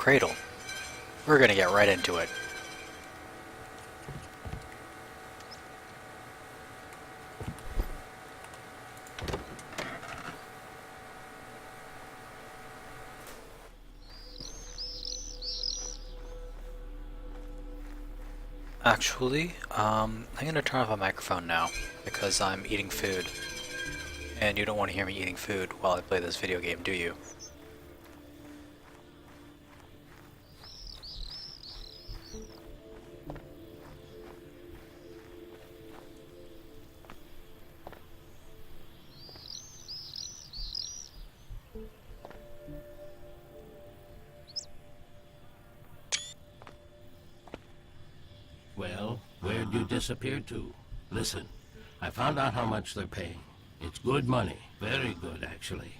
Cradle. We're gonna get right into it. Actually, I'm gonna turn off my microphone now because I'm eating food. And you don't want to hear me eating food while I play this video game, do you? Well, where'd you disappear to? Listen, I found out how much they're paying. It's good money. Very good, actually.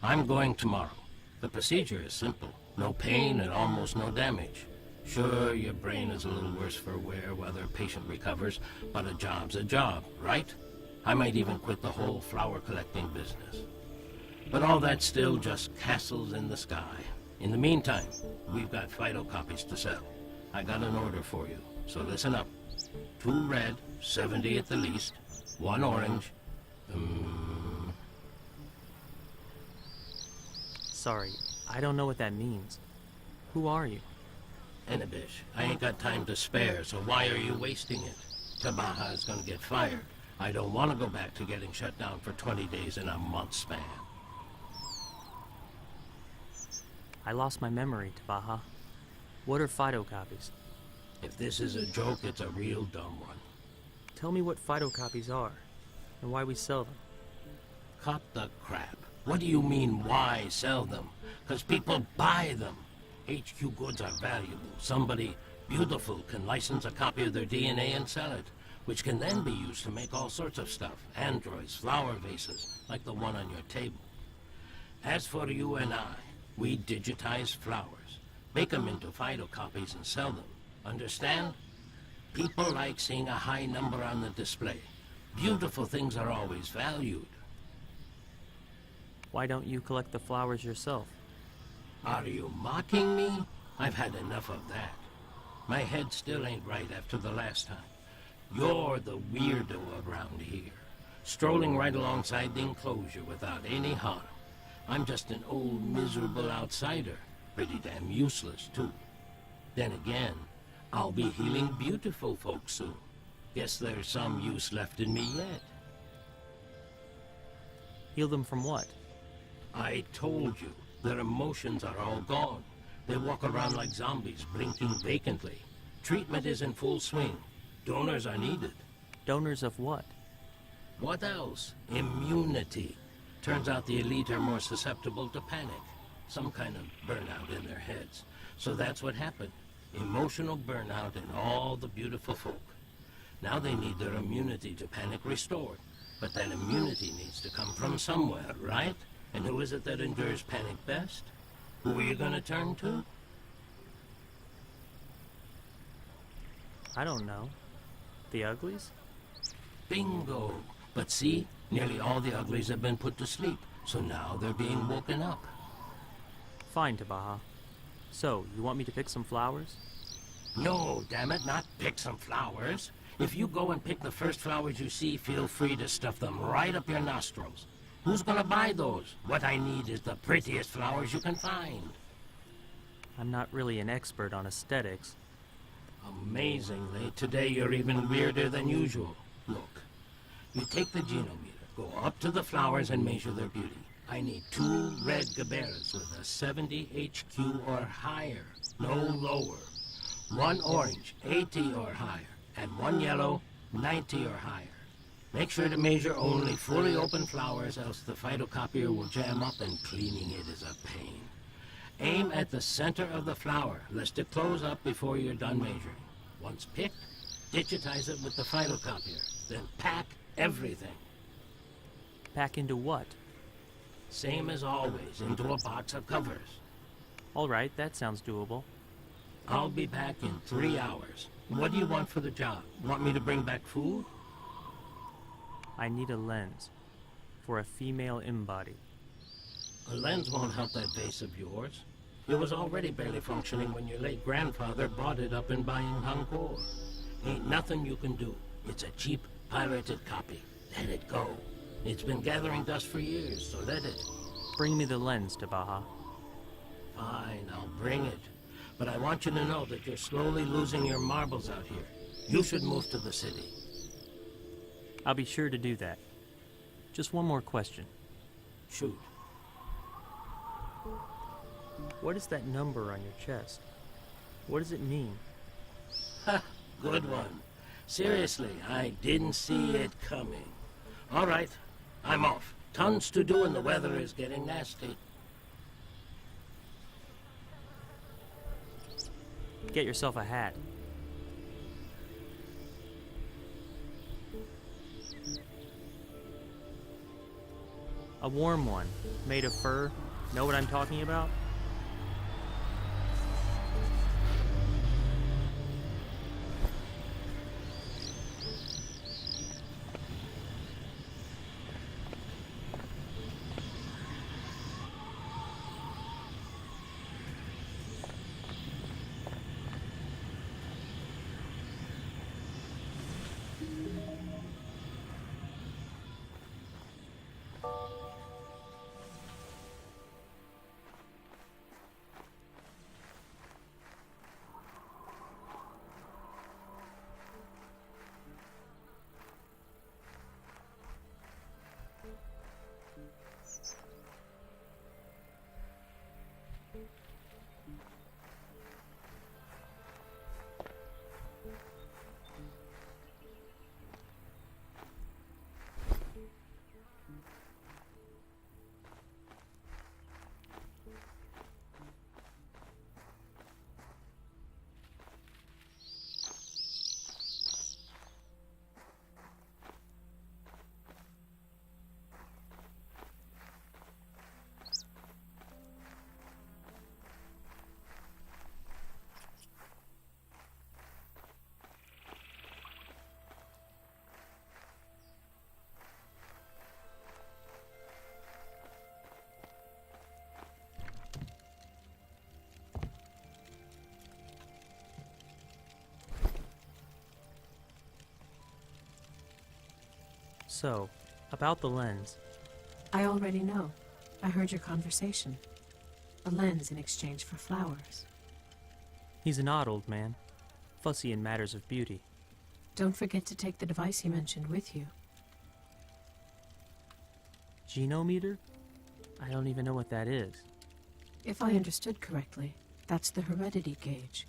I'm going tomorrow. The procedure is simple. No pain and almost no damage. Sure, your brain is a little worse for wear while the patient recovers, but a job's a job, right? I might even quit the whole flower collecting business. But all that's still just castles in the sky. In the meantime, we've got phytocopies to sell. I got an order for you. So listen up. 2 red, 70 at the least. 1 orange. Sorry, I don't know what that means. Who are you? Enibish, I ain't got time to spare, so why are you wasting it? Tabaha is gonna get fired. I don't want to go back to getting shut down for 20 days in a month span. I lost my memory, Tabaha. What are phytocopies? If this is a joke, it's a real dumb one. Tell me what phytocopies are, and why we sell them. Cut the crap. What do you mean, why sell them? 'Cause people buy them. HQ goods are valuable. Somebody beautiful can license a copy of their DNA and sell it, which can then be used to make all sorts of stuff. Androids, flower vases, like the one on your table. As for you and I, we digitize flowers, make them into phytocopies and sell them. Understand? People like seeing a high number on the display. Beautiful things are always valued. Why don't you collect the flowers yourself? Are you mocking me? I've had enough of that. My head still ain't right after the last time. You're the weirdo around here, strolling right alongside the enclosure without any harm. I'm just an old miserable outsider, pretty damn useless too. Then again, I'll be healing beautiful folks soon. Guess there's some use left in me yet. Heal them from what? I told you, their emotions are all gone. They walk around like zombies, blinking vacantly. Treatment is in full swing. Donors are needed. Donors of what? What else? Immunity. Turns out the elite are more susceptible to panic. Some kind of burnout in their heads. So that's what happened. Emotional burnout in all the beautiful folk. Now they need their immunity to panic restored. But that immunity needs to come from somewhere, right? And who is it that endures panic best? Who are you gonna turn to? I don't know. The uglies? Bingo! But see, nearly all the uglies have been put to sleep, so now they're being woken up. Fine, Tabaha. So, you want me to pick some flowers? No, damn it, not pick some flowers. If you go and pick the first flowers you see, feel free to stuff them right up your nostrils. Who's gonna buy those? What I need is the prettiest flowers you can find. I'm not really an expert on aesthetics. Amazingly, today you're even weirder than usual. Look, you take the genometer, go up to the flowers and measure their beauty. I need 2 red gaberas with a 70 HQ or higher, no lower. 1 orange, 80 or higher, and 1 yellow, 90 or higher. Make sure to measure only fully open flowers, else the phytocopier will jam up and cleaning it is a pain. Aim at the center of the flower, lest it close up before you're done measuring. Once picked, digitize it with the phytocopier, then pack everything. Pack into what? Same as always, into a box of covers. All right, that sounds doable. I'll be back in 3 hours. What do you want for the job? Want me to bring back food? I need a lens for a female embody. A lens won't help that vase of yours. It was already barely functioning when your late grandfather bought it up in Baying Hangkor. Ain't nothing you can do. It's a cheap, pirated copy. Let it go. It's been gathering dust for years, so let it. Bring me the lens, Tabaha. Fine, I'll bring it. But I want you to know that you're slowly losing your marbles out here. You should move to the city. I'll be sure to do that. Just one more question. Shoot. What is that number on your chest? What does it mean? Ha! Good one. Seriously, I didn't see it coming. All right, I'm off. Tons to do and the weather is getting nasty. Get yourself a hat. A warm one, made of fur. Know what I'm talking about? So, about the lens. I already know. I heard your conversation. A lens in exchange for flowers. He's an odd old man, fussy in matters of beauty. Don't forget to take the device you mentioned with you. Genometer? I don't even know what that is. If I understood correctly, that's the heredity gauge.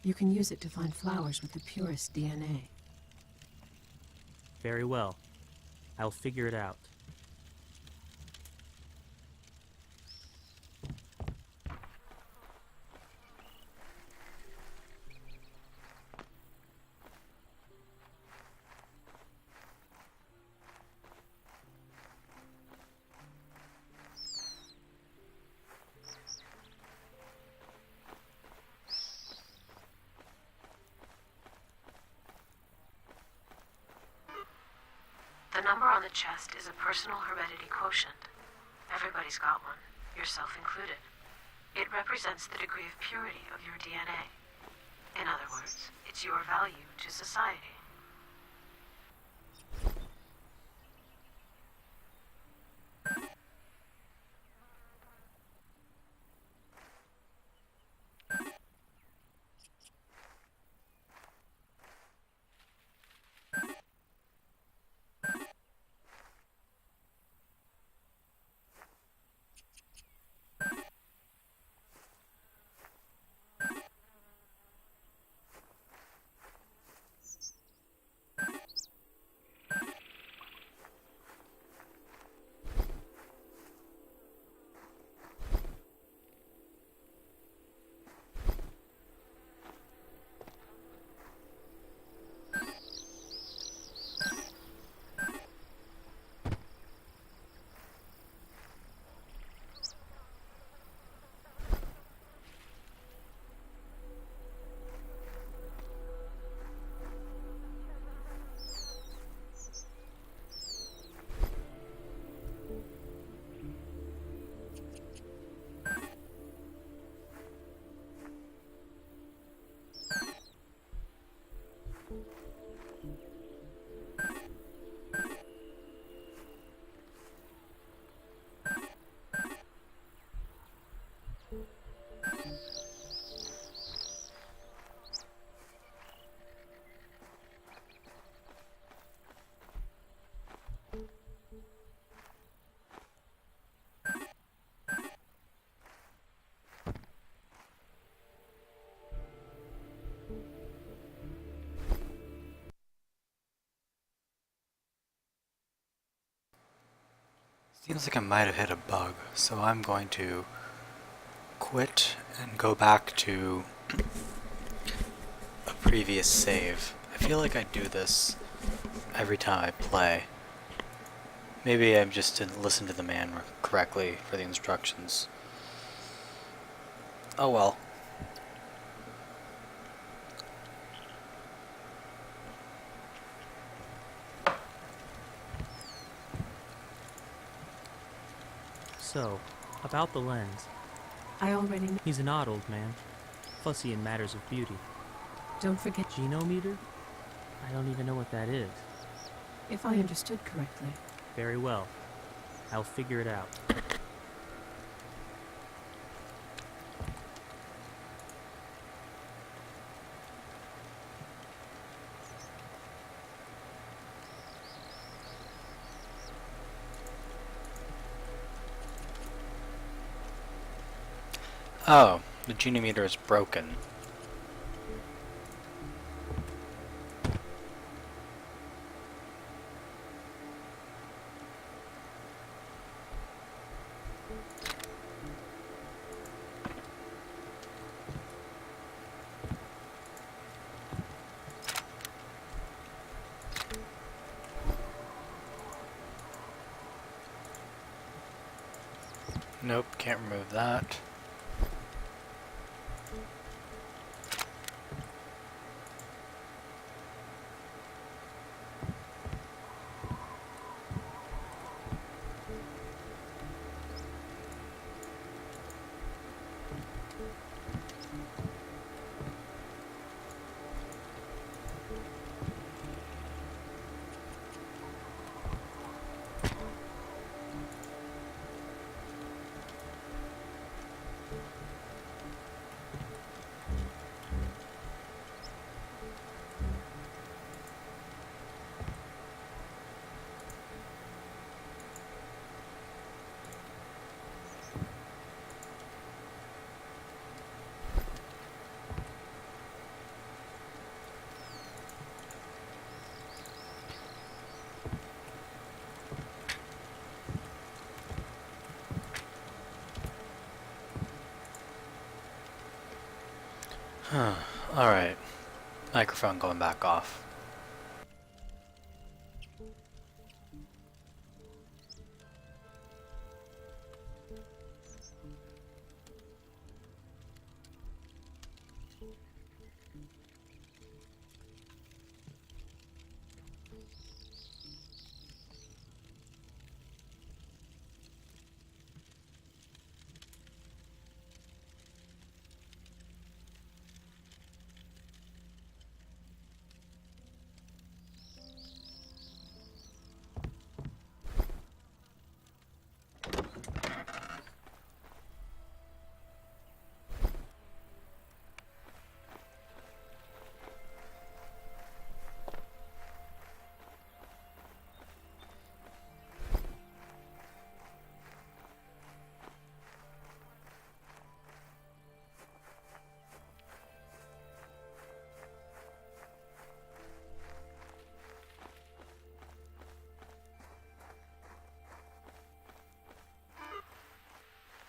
You can use it to find flowers with the purest DNA. Very well. I'll figure it out. The number on the chest is a personal heredity quotient. Everybody's got one, yourself included. It represents the degree of purity of your DNA. In other words, it's your value to society. Seems like I might have hit a bug, so I'm going to quit and go back to a previous save. I feel like I do this every time I play. Maybe I just didn't listen to the man correctly for the instructions. Oh well. So, about the lens. I already know. He's an odd old man. Fussy in matters of beauty. Don't forget, Genometer? I don't even know what that is. if I understood correctly. Very well. I'll figure it out. Oh, the genometer is broken. Nope, can't remove that. Alright. Microphone going back off.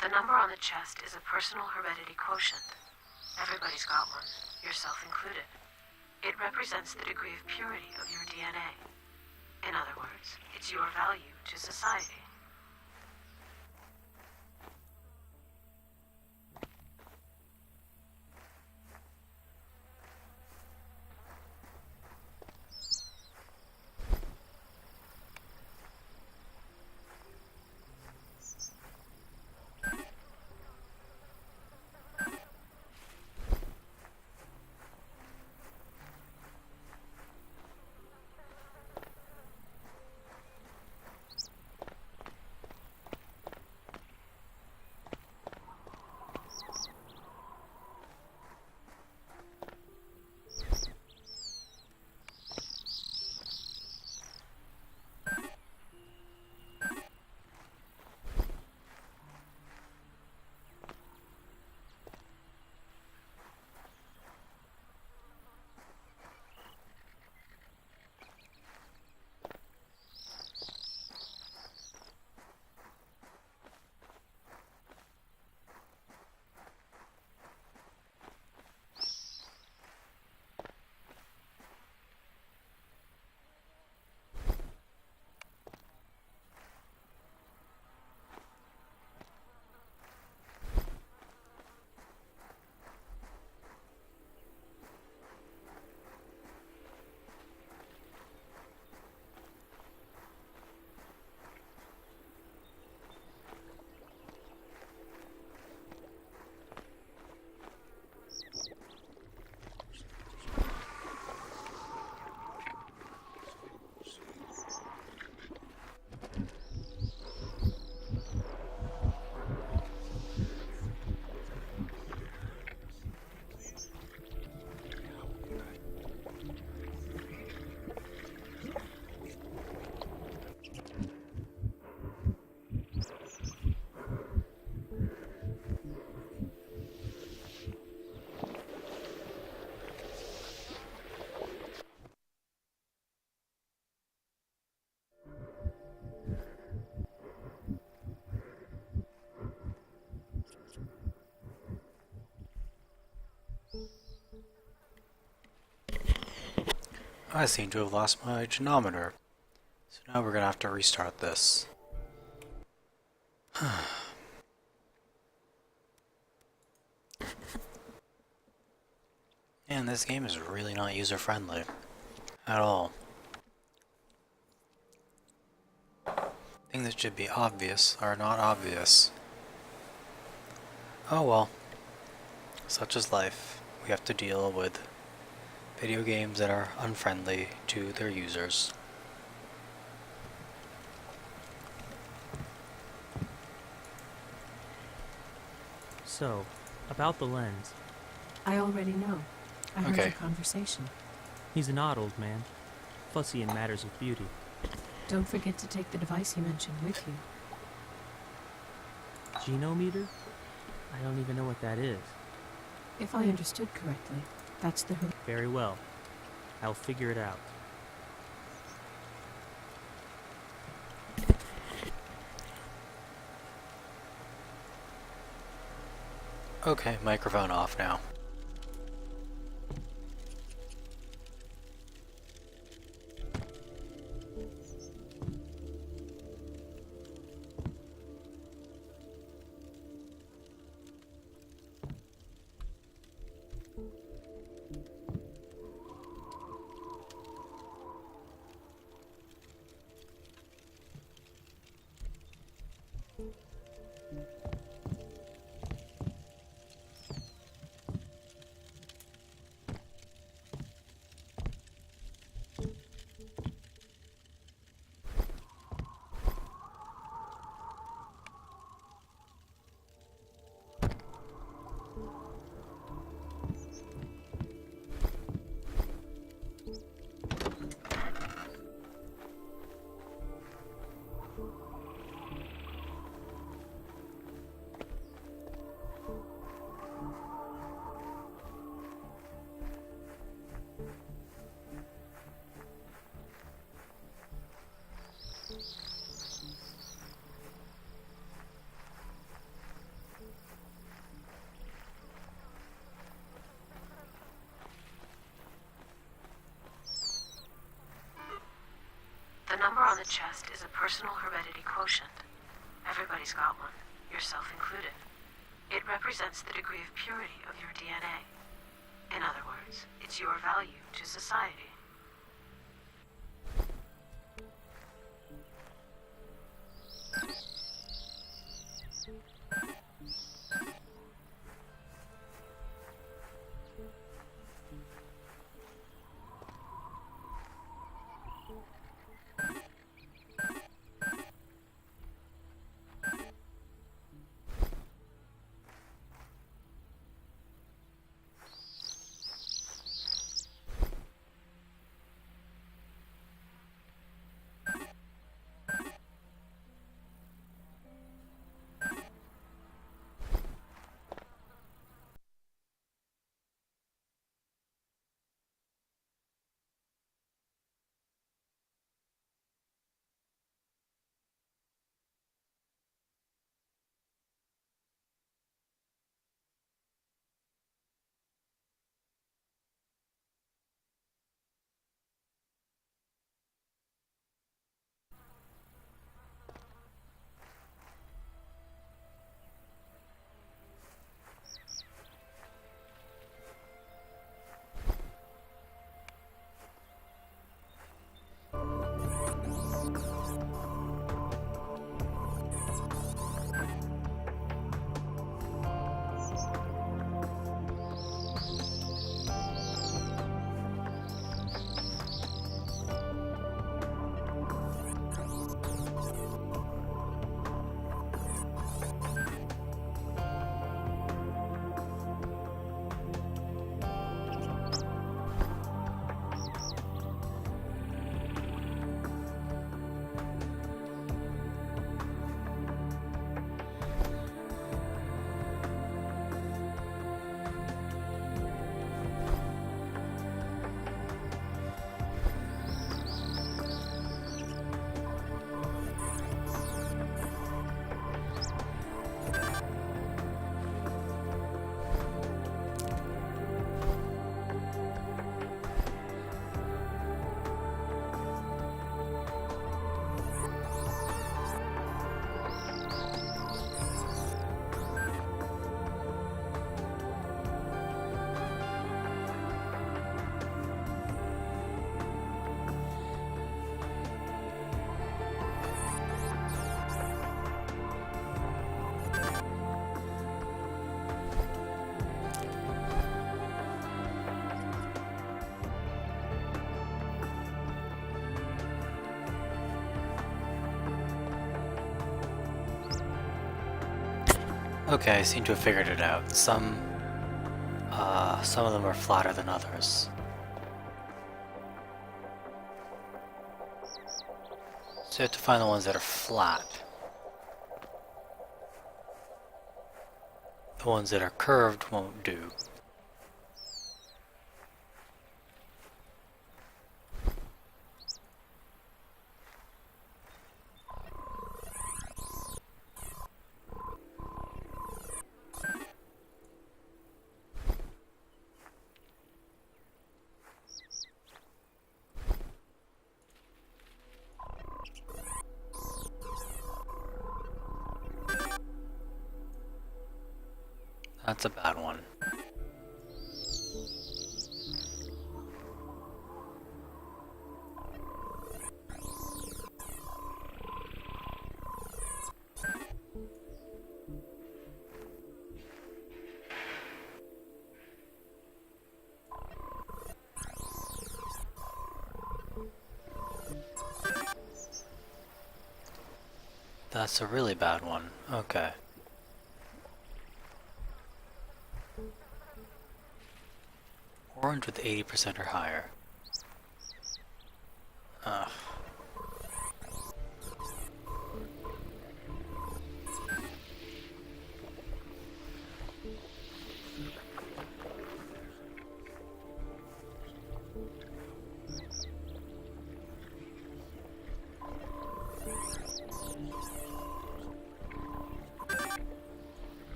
The number on the chest is a personal heredity quotient. Everybody's got one, yourself included. It represents the degree of purity of your DNA. In other words, it's your value to society. I seem to have lost my genometer. So now we're gonna have to restart this. Man, this game is really not user-friendly. At all. Things that should be obvious are not obvious. Oh well. Such is life. We have to deal with video games that are unfriendly to their users. So, about the lens. I already know. I heard Okay. your conversation. He's an odd old man, fussy in matters of beauty. Don't forget to take the device you mentioned with you. Genometer? I don't even know what that is. If I understood correctly, that's the Very well. I'll figure it out. Okay, microphone off now. The number on the chest is a personal heredity quotient. Everybody's got one, yourself included. It represents the degree of purity of your DNA. In other words, it's your value to society. Okay, I seem to have figured it out. Some of them are flatter than others. So you have to find the ones that are flat. The ones that are curved won't do. That's a bad one. That's a really bad one. Okay. Orange with 80% or higher. Ugh.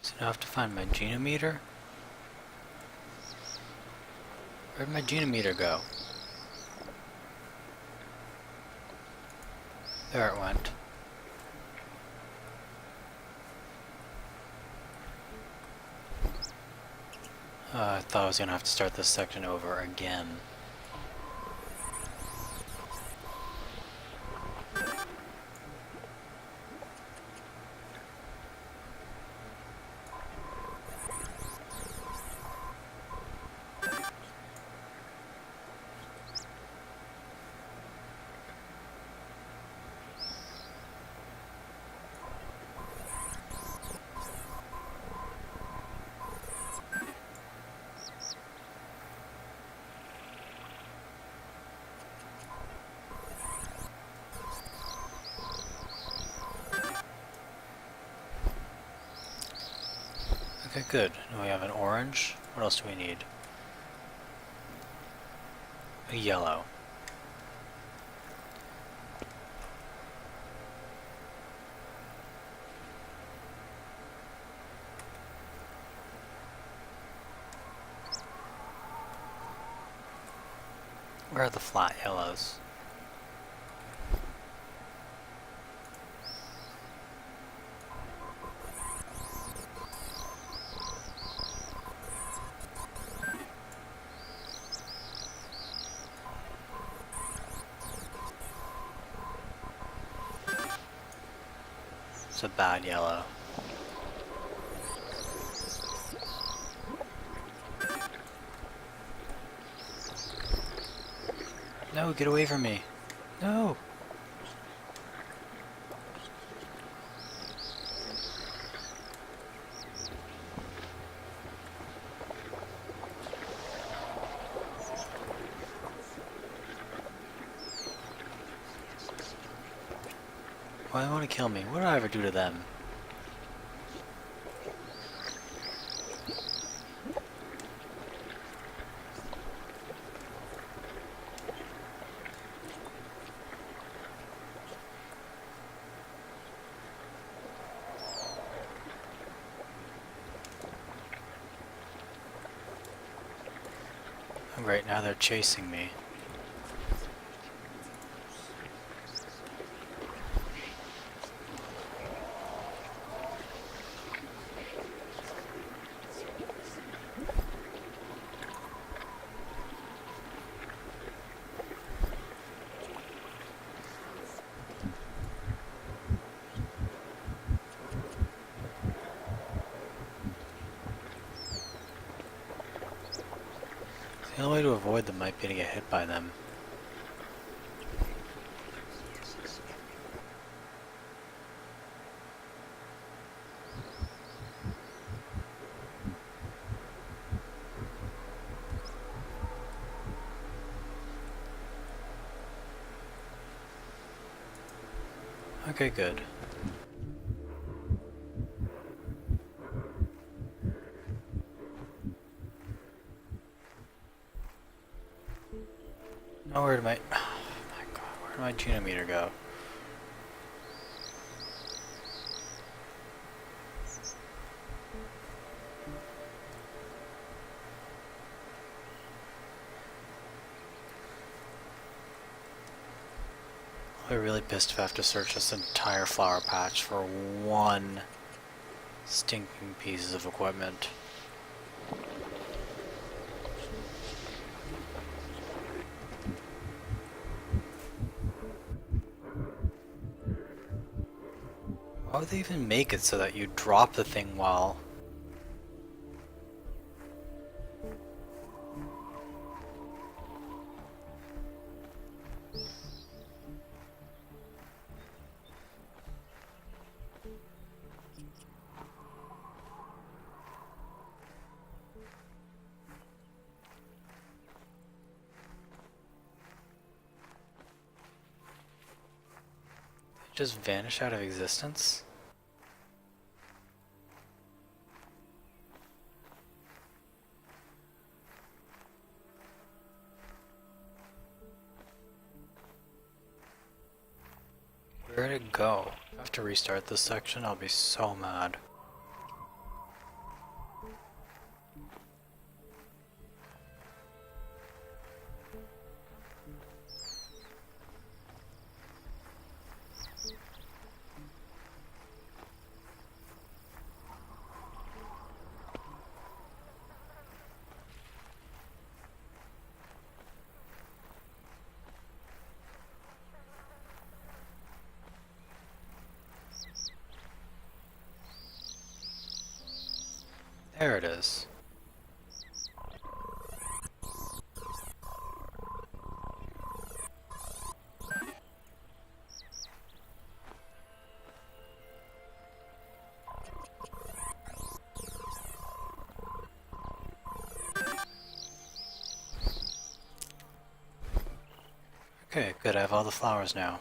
So now I have to find my genometer? Where'd my genometer go? There it went. I thought I was gonna have to start this section over again. Okay, good. Now we have an orange. What else do we need? A yellow. Where are the flat yellows? It's a bad yellow. No, get away from me. No! Why do they want to kill me? What did I ever do to them? Right now they're chasing me. way to avoid them might be to get hit by them. Okay, good. Now where did my... Oh my god, where did my genometer go? I'll be really pissed if I have to search this entire flower patch for one stinking piece of equipment. Why would they even make it so that you drop the thing while... just vanish out of existence? Where'd it go? If I have to restart this section, I'll be so mad. There it is. Okay, good, I have all the flowers now.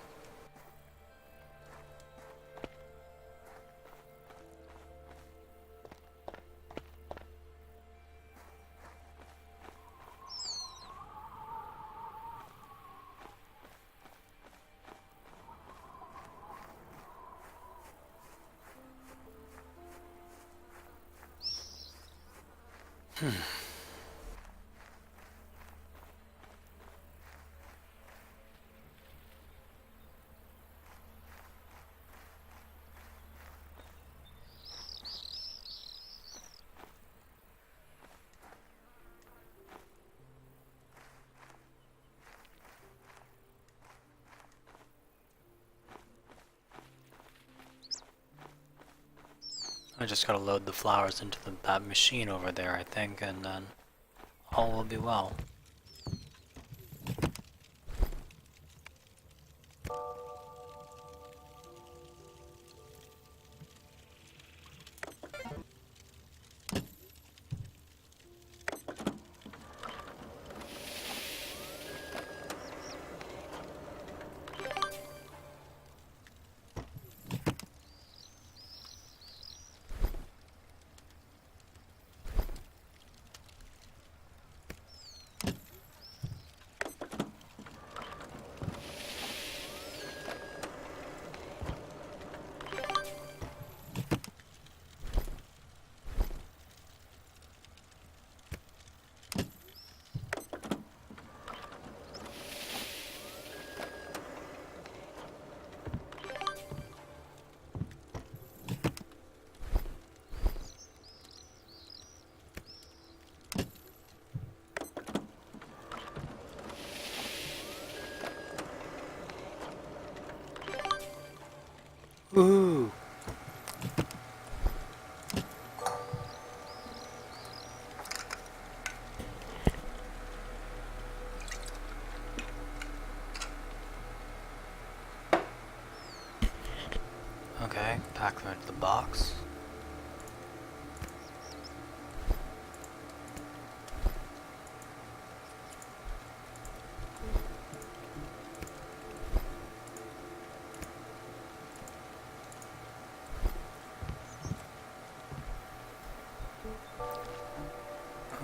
I just gotta load the flowers into that machine over there, I think, and then all will be well. Ooh. Okay, pack them into the box.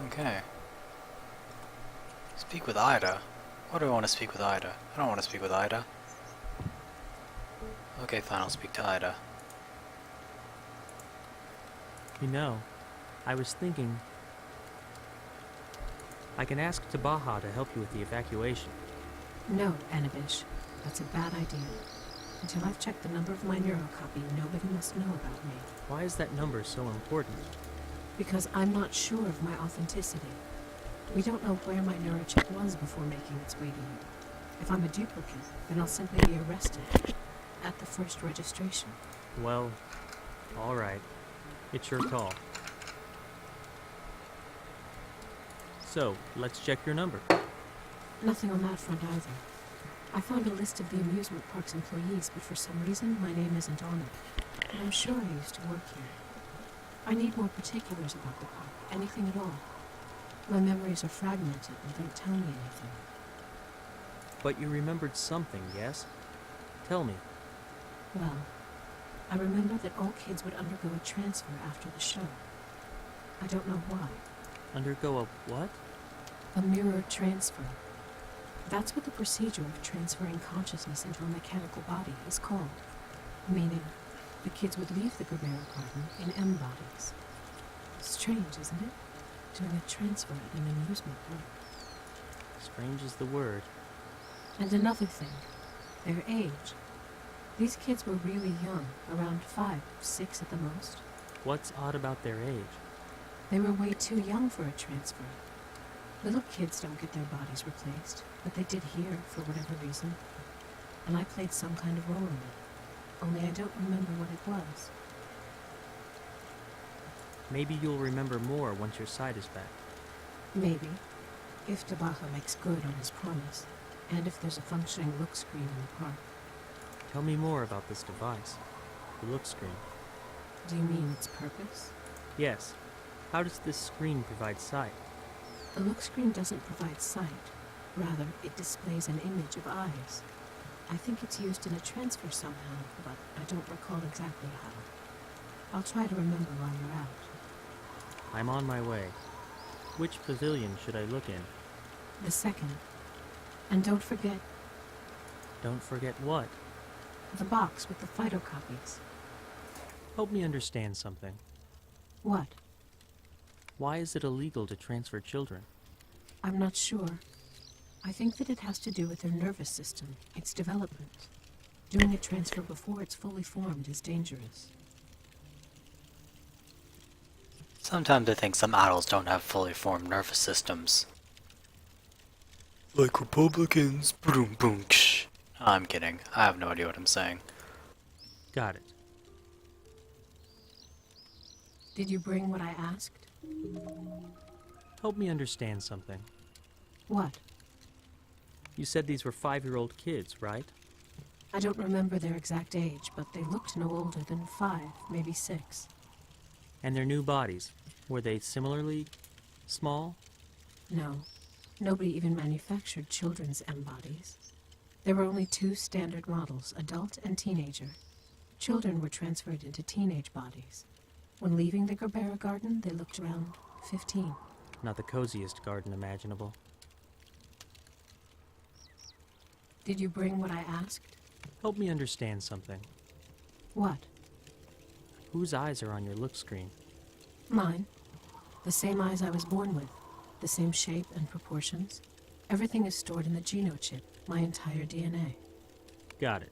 Okay. Speak with Ida? What do I want to speak with Ida? I don't want to speak with Ida. Okay, fine, I'll speak to Ida. You know, I was thinking I can ask Tabaha to help you with the evacuation. No, Anabish. That's a bad idea. Until I've checked the number of my neurocopy, nobody must know about me. Why is that number so important? Because I'm not sure of my authenticity. We don't know where my neurochip was before making its way to you. If I'm a duplicate, then I'll simply be arrested at the first registration. Well, alright. It's your call. So, let's check your number. Nothing on that front either. I found a list of the amusement park's employees, but for some reason my name isn't on it. And I'm sure I used to work here. I need more particulars about the park, anything at all. My memories are fragmented and don't tell me anything. But you remembered something, yes? Tell me. Well, I remember that all kids would undergo a transfer after the show. I don't know why. Undergo a what? A mirror transfer. That's what the procedure of transferring consciousness into a mechanical body is called. Meaning, the kids would leave the Gerbera garden in M bodies. Strange, isn't it? Doing a transfer at an amusement park. Strange is the word. And another thing, their age. These kids were really young, around 5, 6 at the most. What's odd about their age? They were way too young for a transfer. Little kids don't get their bodies replaced, but they did here for whatever reason. And I played some kind of role in it, only I don't remember what it was. Maybe you'll remember more once your sight is back. Maybe, if Tabaha makes good on his promise, and if there's a functioning look screen in the park. Tell me more about this device, the look screen. Do you mean its purpose? Yes. How does this screen provide sight? The look screen doesn't provide sight. Rather, it displays an image of eyes. I think it's used in a transfer somehow, but I don't recall exactly how. I'll try to remember while you're out. I'm on my way. Which pavilion should I look in? The second. And don't forget Don't forget what? the box with the phytocopies. Help me understand something. What? Why is it illegal to transfer children? I'm not sure. I think that it has to do with their nervous system, its development. Doing a transfer before it's fully formed is dangerous. Sometimes I think some adults don't have fully formed nervous systems. Like Republicans. Boom, boom, ksh. I'm kidding. I have no idea what I'm saying. Got it. Did you bring what I asked? Help me understand something. What? You said these were 5-year-old kids, right? I don't remember their exact age, but they looked no older than 5, maybe 6. And their new bodies, were they similarly small? No, nobody even manufactured children's M bodies. There were only 2 standard models, adult and teenager. Children were transferred into teenage bodies. When leaving the Gerbera garden, they looked around 15. Not the coziest garden imaginable. Did you bring what I asked? Help me understand something. What? Whose eyes are on your look screen? Mine. The same eyes I was born with. The same shape and proportions. Everything is stored in the genochip, my entire DNA. Got it.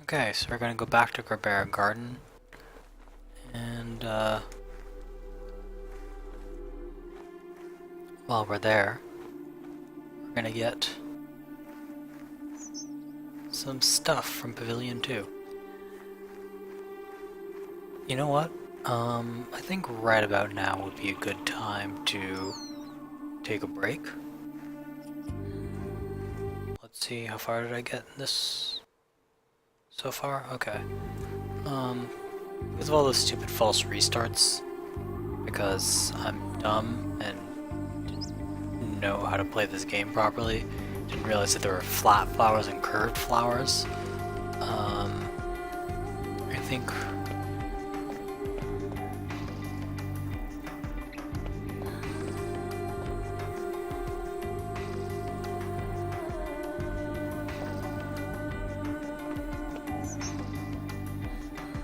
Okay, so we're gonna go back to Gerbera Garden. And, while we're there, we're gonna get some stuff from Pavilion 2. You know what? I think right about now would be a good time to take a break. Let's see, how far did I get in this so far? Okay. Because of all those stupid false restarts, because I'm dumb and didn't know how to play this game properly, didn't realize that there were flat flowers and curved flowers. I think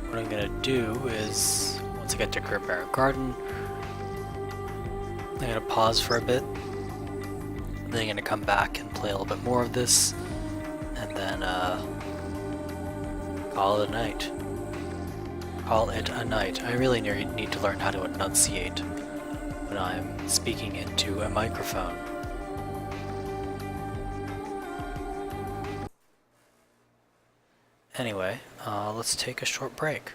what I'm gonna do is, once I get to Cradle Garden, I'm gonna pause for a bit, then I'm gonna come back and play a little bit more of this, and then call it a night. Call it a night. I really need to learn how to enunciate when I'm speaking into a microphone. Anyway, let's take a short break.